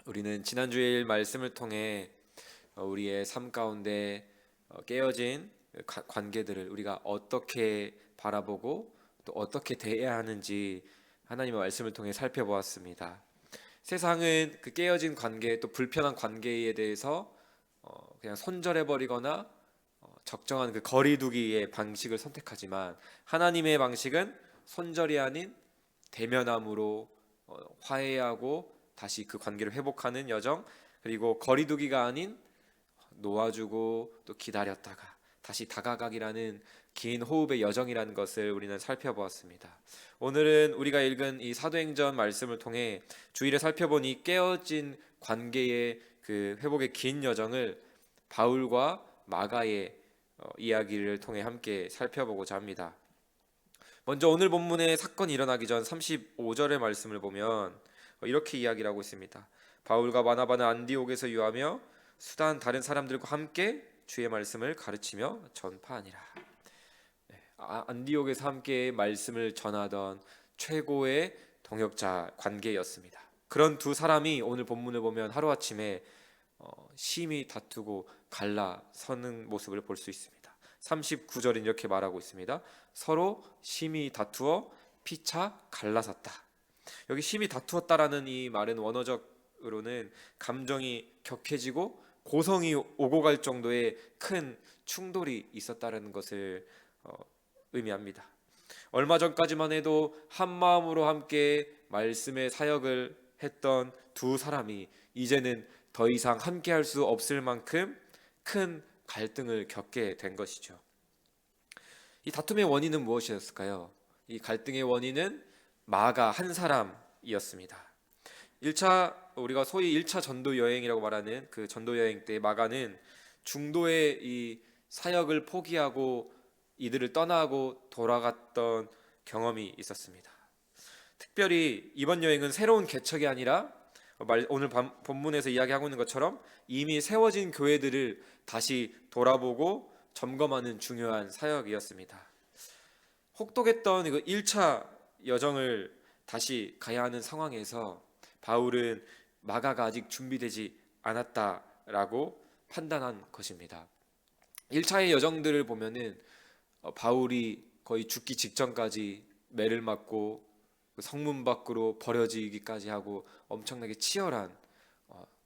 우리는 지난주일 말씀을 통해 우리의 삶 가운데 깨어진 관계들을 우리가 어떻게 바라보고 또 어떻게 대해야 하는지 하나님의 말씀을 통해 살펴보았습니다. 세상은 그 깨어진 관계 또 불편한 관계에 대해서 그냥 손절해 버리거나 적정한 그 거리두기의 방식을 선택하지만 하나님의 방식은 손절이 아닌 대면함으로 화해하고 다시 그 관계를 회복하는 여정, 그리고 거리두기가 아닌 놓아주고 또 기다렸다가 다시 다가가기라는 긴 호흡의 여정이라는 것을 우리는 살펴보았습니다. 오늘은 우리가 읽은 이 사도행전 말씀을 통해 주일에 살펴본 이 깨어진 관계의 그 회복의 긴 여정을 바울과 마가의 이야기를 통해 함께 살펴보고자 합니다. 먼저 오늘 본문의 사건이 일어나기 전 35절의 말씀을 보면 이렇게 이야기를 하고 있습니다. 바울과 바나바는 안디옥에서 유하며 수단 다른 사람들과 함께 주의 말씀을 가르치며 전파하니라. 안디옥에서 함께 말씀을 전하던 최고의 동역자 관계였습니다. 그런 두 사람이 오늘 본문을 보면 하루아침에 심히 다투고 갈라서는 모습을 볼 수 있습니다. 39절은 이렇게 말하고 있습니다. 서로 심히 다투어 피차 갈라섰다. 여기 심히 다투었다라는 이 말은 원어적으로는 감정이 격해지고 고성이 오고 갈 정도의 큰 충돌이 있었다는 것을 의미합니다. 얼마 전까지만 해도 한 마음으로 함께 말씀의 사역을 했던 두 사람이 이제는 더 이상 함께 할 수 없을 만큼 큰 갈등을 겪게 된 것이죠. 이 다툼의 원인은 무엇이었을까요? 이 갈등의 원인은 마가 한 사람이었습니다. 1차 우리가 소위 1차 전도 여행이라고 말하는 그 전도 여행 때 마가는 중도의 이 사역을 포기하고 이들을 떠나고 돌아갔던 경험이 있었습니다. 특별히 이번 여행은 새로운 개척이 아니라 오늘 본문에서 이야기하고 있는 것처럼 이미 세워진 교회들을 다시 돌아보고 점검하는 중요한 사역이었습니다. 혹독했던 이거 1차 여정을 다시 가야 하는 상황에서 바울은 마가가 아직 준비되지 않았다라고 판단한 것입니다. 1차의 여정들을 보면은 바울이 거의 죽기 직전까지 매를 맞고 성문 밖으로 버려지기까지 하고 엄청나게 치열한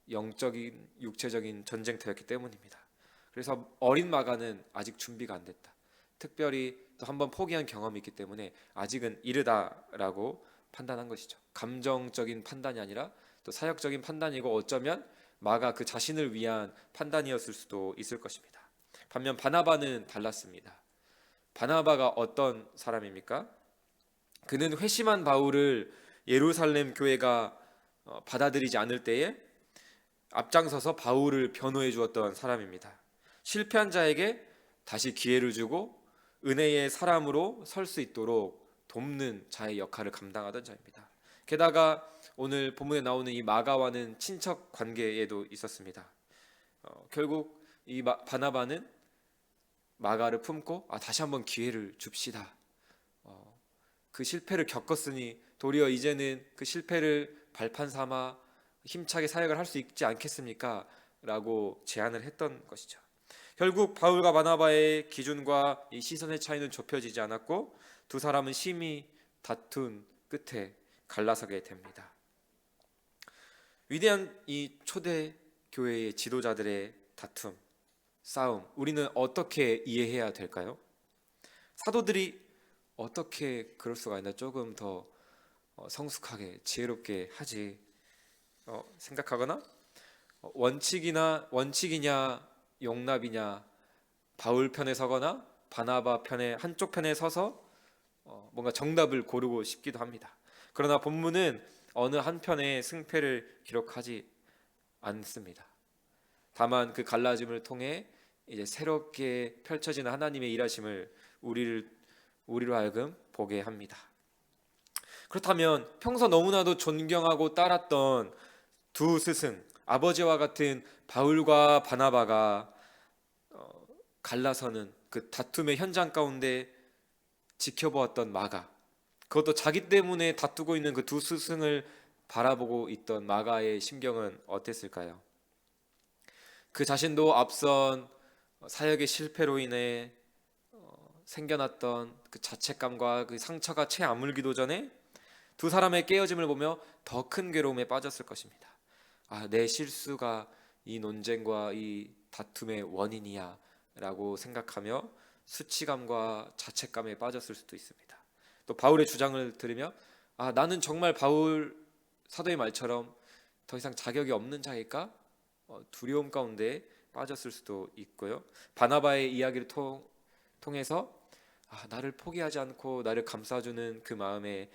영적인 육체적인 전쟁터였기 때문입니다. 그래서 어린 마가는 아직 준비가 안 됐다. 특별히 또 한 번 포기한 경험이 있기 때문에 아직은 이르다라고 판단한 것이죠. 감정적인 판단이 아니라 또 사역적인 판단이고 어쩌면 마가 그 자신을 위한 판단이었을 수도 있을 것입니다. 반면 바나바는 달랐습니다. 바나바가 어떤 사람입니까? 그는 회심한 바울을 예루살렘 교회가 받아들이지 않을 때에 앞장서서 바울을 변호해 주었던 사람입니다. 실패한 자에게 다시 기회를 주고 은혜의 사람으로 설 수 있도록 돕는 자의 역할을 감당하던 자입니다. 게다가 오늘 본문에 나오는 이 마가와는 친척 관계에도 있었습니다. 결국 이 바나바는 마가를 품고 다시 한번 기회를 줍시다. 그 실패를 겪었으니 도리어 이제는 그 실패를 발판 삼아 힘차게 사역을 할 수 있지 않겠습니까? 라고 제안을 했던 것이죠. 결국 바울과 바나바의 기준과 이 시선의 차이는 좁혀지지 않았고 두 사람은 심히 다툰 끝에 갈라서게 됩니다. 위대한 이 초대 교회의 지도자들의 다툼, 싸움, 우리는 어떻게 이해해야 될까요? 사도들이 어떻게 그럴 수가 있나 조금 더 성숙하게 지혜롭게 하지 생각하거나 원칙이냐 용납이냐 바울 편에 서거나 바나바 편에 한쪽 편에 서서 뭔가 정답을 고르고 싶기도 합니다. 그러나 본문은 어느 한편의 승패를 기록하지 않습니다. 다만 그 갈라짐을 통해 이제 새롭게 펼쳐지는 하나님의 일하심을 우리로 하여금 보게 합니다. 그렇다면 평소 너무나도 존경하고 따랐던 두 스승, 아버지와 같은 바울과 바나바가 갈라서는 그 다툼의 현장 가운데 지켜보았던 마가, 그것도 자기 때문에 다투고 있는 그 두 스승을 바라보고 있던 마가의 심경은 어땠을까요? 그 자신도 앞선 사역의 실패로 인해 생겨났던 그 자책감과 그 상처가 채 아물기도 전에 두 사람의 깨어짐을 보며 더 큰 괴로움에 빠졌을 것입니다. 내 실수가 이 논쟁과 이 다툼의 원인이야 라고 생각하며 수치감과 자책감에 빠졌을 수도 있습니다. 또 바울의 주장을 들으며 나는 정말 바울 사도의 말처럼 더 이상 자격이 없는 자일까? 두려움 가운데 빠졌을 수도 있고요. 바나바의 이야기를 통해서 나를 포기하지 않고 나를 감싸주는 그 마음에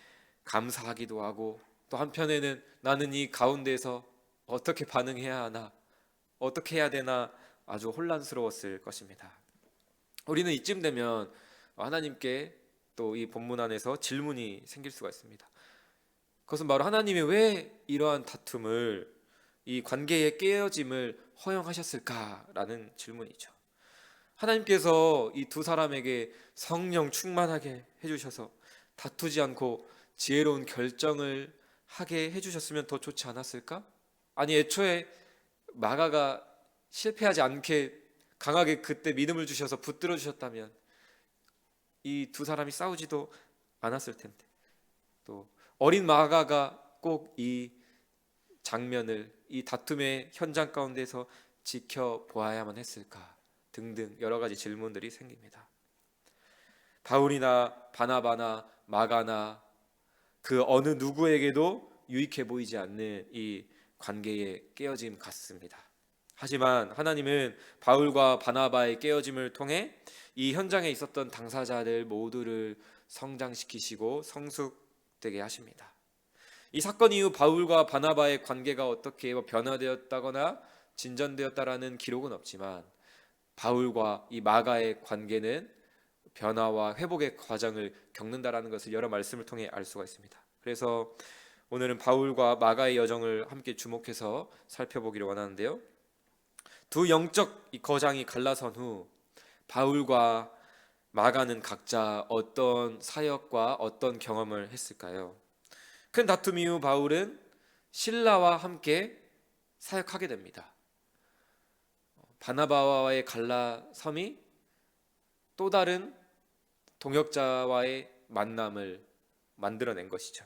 감사하기도 하고, 또 한편에는 나는 이 가운데서 어떻게 반응해야 하나, 어떻게 해야 되나 아주 혼란스러웠을 것입니다. 우리는 이쯤 되면 하나님께 또 이 본문 안에서 질문이 생길 수가 있습니다. 그것은 바로 하나님이 왜 이러한 다툼을, 이 관계의 깨어짐을 허용하셨을까라는 질문이죠. 하나님께서 이 두 사람에게 성령 충만하게 해주셔서 다투지 않고 지혜로운 결정을 하게 해주셨으면 더 좋지 않았을까? 아니, 애초에 마가가 실패하지 않게 강하게 그때 믿음을 주셔서 붙들어 주셨다면 이 두 사람이 싸우지도 않았을 텐데, 또 어린 마가가 꼭 이 장면을, 이 다툼의 현장 가운데서 지켜보아야만 했을까 등등 여러 가지 질문들이 생깁니다. 바울이나 바나바나 마가나 그 어느 누구에게도 유익해 보이지 않는 이 관계의 깨어짐 같습니다. 하지만 하나님은 바울과 바나바의 깨어짐을 통해 이 현장에 있었던 당사자들 모두를 성장시키시고 성숙되게 하십니다. 이 사건 이후 바울과 바나바의 관계가 어떻게 변화되었다거나 진전되었다라는 기록은 없지만 바울과 이 마가의 관계는 변화와 회복의 과정을 겪는다라는 것을 여러 말씀을 통해 알 수가 있습니다. 그래서 오늘은 바울과 마가의 여정을 함께 주목해서 살펴보기를 원하는데요. 두 영적 거장이 갈라선 후 바울과 마가는 각자 어떤 사역과 어떤 경험을 했을까요? 큰 다툼 이후 바울은 실라와 함께 사역하게 됩니다. 바나바와의 갈라섬이 또 다른 동역자와의 만남을 만들어낸 것이죠.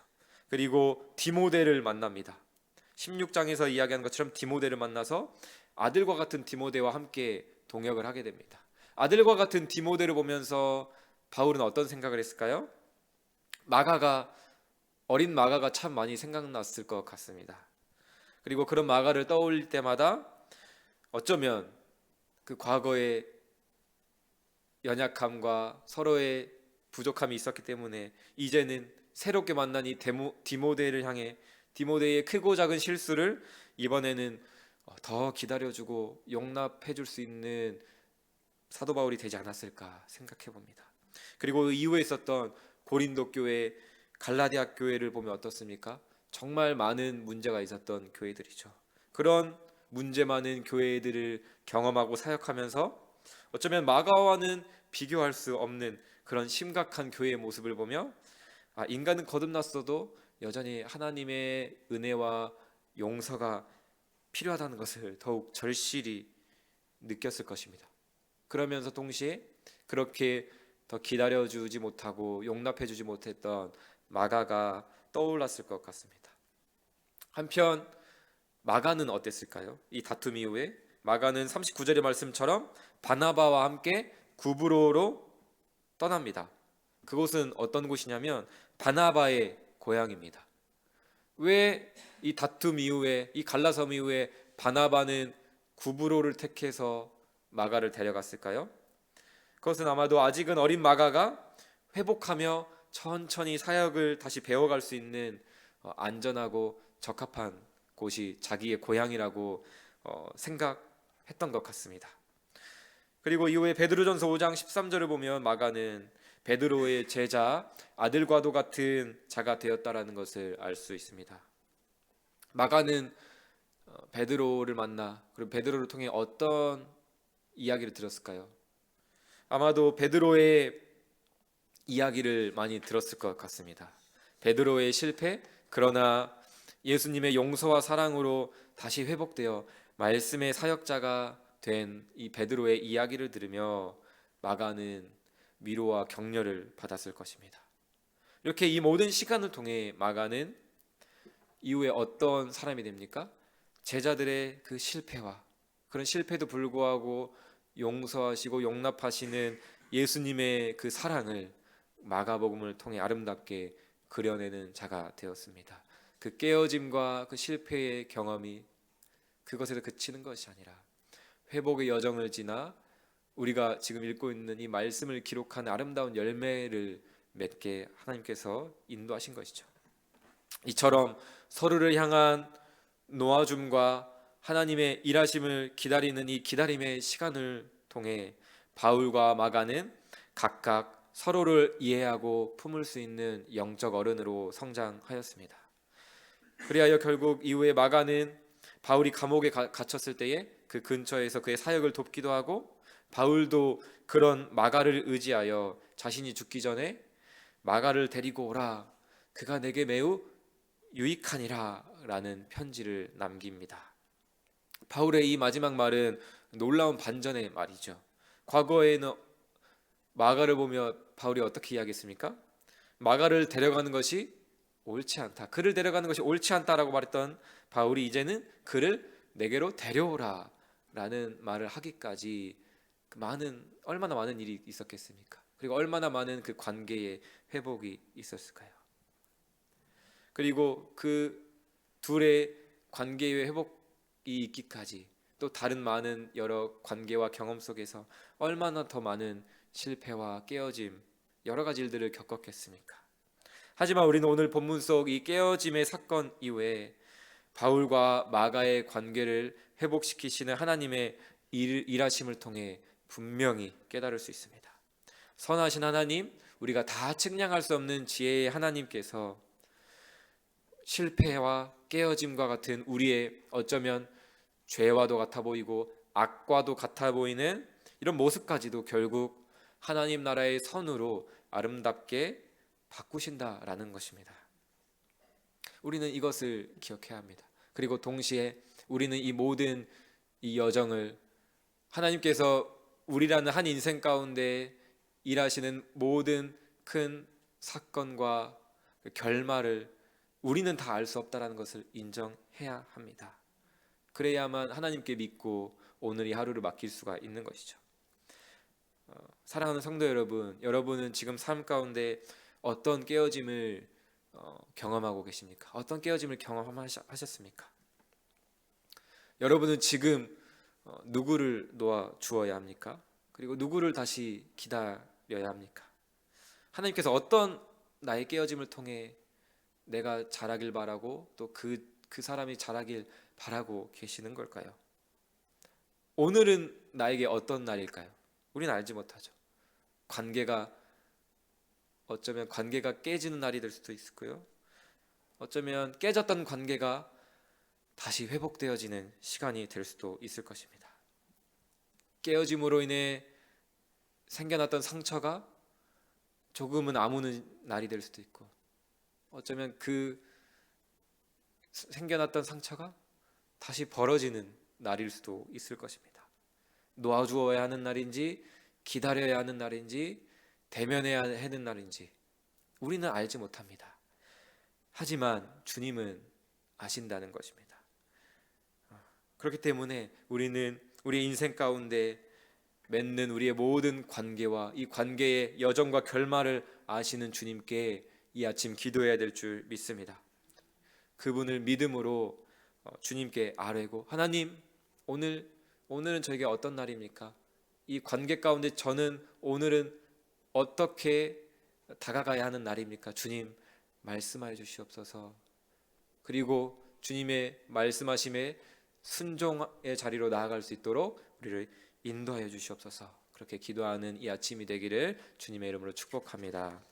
그리고 디모데를 만납니다. 16장에서 이야기한 것처럼 디모데를 만나서 아들과 같은 디모데와 함께 동역을 하게 됩니다. 아들과 같은 디모데를 보면서 바울은 어떤 생각을 했을까요? 어린 마가가 참 많이 생각났을 것 같습니다. 그리고 그런 마가를 떠올릴 때마다 어쩌면 그 과거의 연약함과 서로의 부족함이 있었기 때문에 이제는 새롭게 만난 이 디모데를 향해 디모데의 크고 작은 실수를 이번에는 더 기다려주고 용납해줄 수 있는 사도 바울이 되지 않았을까 생각해 봅니다. 그리고 이후에 있었던 고린도 교회, 갈라디아 교회를 보면 어떻습니까? 정말 많은 문제가 있었던 교회들이죠. 그런 문제 많은 교회들을 경험하고 사역하면서 어쩌면 마가와는 비교할 수 없는 그런 심각한 교회의 모습을 보며 인간은 거듭났어도 여전히 하나님의 은혜와 용서가 필요하다는 것을 더욱 절실히 느꼈을 것입니다. 그러면서 동시에 그렇게 더 기다려주지 못하고 용납해주지 못했던 마가가 떠올랐을 것 같습니다. 한편 마가는 어땠을까요? 이 다툼 이후에 마가는 39절의 말씀처럼 바나바와 함께 구브로로 떠납니다. 그곳은 어떤 곳이냐면 바나바의 고향입니다. 왜 이 다툼 이후에, 이 갈라섬 이후에 바나바는 구브로를 택해서 마가를 데려갔을까요? 그것은 아마도 아직은 어린 마가가 회복하며 천천히 사역을 다시 배워갈 수 있는 안전하고 적합한 곳이 자기의 고향이라고 생각했던 것 같습니다. 그리고 이후에 베드로전서 5장 13절을 보면 마가는 베드로의 제자, 아들과도 같은 자가 되었다라는 것을 알 수 있습니다. 마가는 베드로를 만나, 그리고 베드로를 통해 어떤 이야기를 들었을까요? 아마도 베드로의 이야기를 많이 들었을 것 같습니다. 베드로의 실패, 그러나 예수님의 용서와 사랑으로 다시 회복되어 말씀의 사역자가 된 이 베드로의 이야기를 들으며 마가는 위로와 격려를 받았을 것입니다. 이렇게 이 모든 시간을 통해 마가는 이후에 어떤 사람이 됩니까? 제자들의 그 실패와 그런 실패도 불구하고 용서하시고 용납하시는 예수님의 그 사랑을 마가복음을 통해 아름답게 그려내는 자가 되었습니다. 그 깨어짐과 그 실패의 경험이 그것에서 그치는 것이 아니라 회복의 여정을 지나 우리가 지금 읽고 있는 이 말씀을 기록한 아름다운 열매를 맺게 하나님께서 인도하신 것이죠. 이처럼 서로를 향한 놓아줌과 하나님의 일하심을 기다리는 이 기다림의 시간을 통해 바울과 마가는 각각 서로를 이해하고 품을 수 있는 영적 어른으로 성장하였습니다. 그리하여 결국 이후에 마가는 바울이 감옥에 갇혔을 때에 그 근처에서 그의 사역을 돕기도 하고, 바울도 그런 마가를 의지하여 자신이 죽기 전에 마가를 데리고 오라, 그가 내게 매우 유익하니라 라는 편지를 남깁니다. 바울의 이 마지막 말은 놀라운 반전의 말이죠. 과거에는 마가를 보며 바울이 어떻게 이야기했습니까? 마가를 데려가는 것이 옳지 않다, 그를 데려가는 것이 옳지 않다라고 말했던 바울이 이제는 그를 내게로 데려오라 라는 말을 하기까지 얼마나 많은 일이 있었겠습니까? 그리고 얼마나 많은 그 관계의 회복이 있었을까요? 그리고 그 둘의 관계의 회복이 있기까지 또 다른 많은 여러 관계와 경험 속에서 얼마나 더 많은 실패와 깨어짐, 여러 가지 일들을 겪었겠습니까? 하지만 우리는 오늘 본문 속 이 깨어짐의 사건 이후에 바울과 마가의 관계를 회복시키시는 하나님의 일하심을 통해 분명히 깨달을 수 있습니다. 선하신 하나님, 우리가 다 측량할 수 없는 지혜의 하나님께서 실패와 깨어짐과 같은 우리의 어쩌면 죄와도 같아 보이고 악과도 같아 보이는 이런 모습까지도 결국 하나님 나라의 선으로 아름답게 바꾸신다라는 것입니다. 우리는 이것을 기억해야 합니다. 그리고 동시에 우리는 이 모든 이 여정을 하나님께서 우리라는 한 인생 가운데 일하시는 모든 큰 사건과 결말을 우리는 다 알 수 없다라는 것을 인정해야 합니다. 그래야만 하나님께 믿고 오늘 이 하루를 맡길 수가 있는 것이죠. 사랑하는 성도 여러분, 여러분은 지금 삶 가운데 어떤 깨어짐을 경험하고 계십니까? 어떤 깨어짐을 경험하셨습니까? 여러분은 지금 누구를 놓아 주어야 합니까? 그리고 누구를 다시 기다려야 합니까? 하나님께서 어떤 나의 깨어짐을 통해 내가 자라길 바라고 또 그 사람이 자라길 바라고 계시는 걸까요? 오늘은 나에게 어떤 날일까요? 우리는 알지 못하죠. 어쩌면 관계가 깨지는 날이 될 수도 있고요, 어쩌면 깨졌던 관계가 다시 회복되어지는 시간이 될 수도 있을 것입니다. 깨어짐으로 인해 생겨났던 상처가 조금은 아무는 날이 될 수도 있고, 어쩌면 그 생겨났던 상처가 다시 벌어지는 날일 수도 있을 것입니다. 놓아주어야 하는 날인지 기다려야 하는 날인지 대면해야 하는 날인지 우리는 알지 못합니다. 하지만 주님은 아신다는 것입니다. 그렇기 때문에 우리는 우리 인생 가운데 맺는 우리의 모든 관계와 이 관계의 여정과 결말을 아시는 주님께 이 아침 기도해야 될 줄 믿습니다. 그분을 믿음으로 주님께 아뢰고, 하나님, 오늘은 저에게 어떤 날입니까? 이 관계 가운데 저는 오늘은 어떻게 다가가야 하는 날입니까? 주님, 말씀하여 주시옵소서. 그리고 주님의 말씀하심에 순종의 자리로 나아갈 수 있도록 우리를 인도하여 주시옵소서. 그렇게 기도하는 이 아침이 되기를 주님의 이름으로 축복합니다.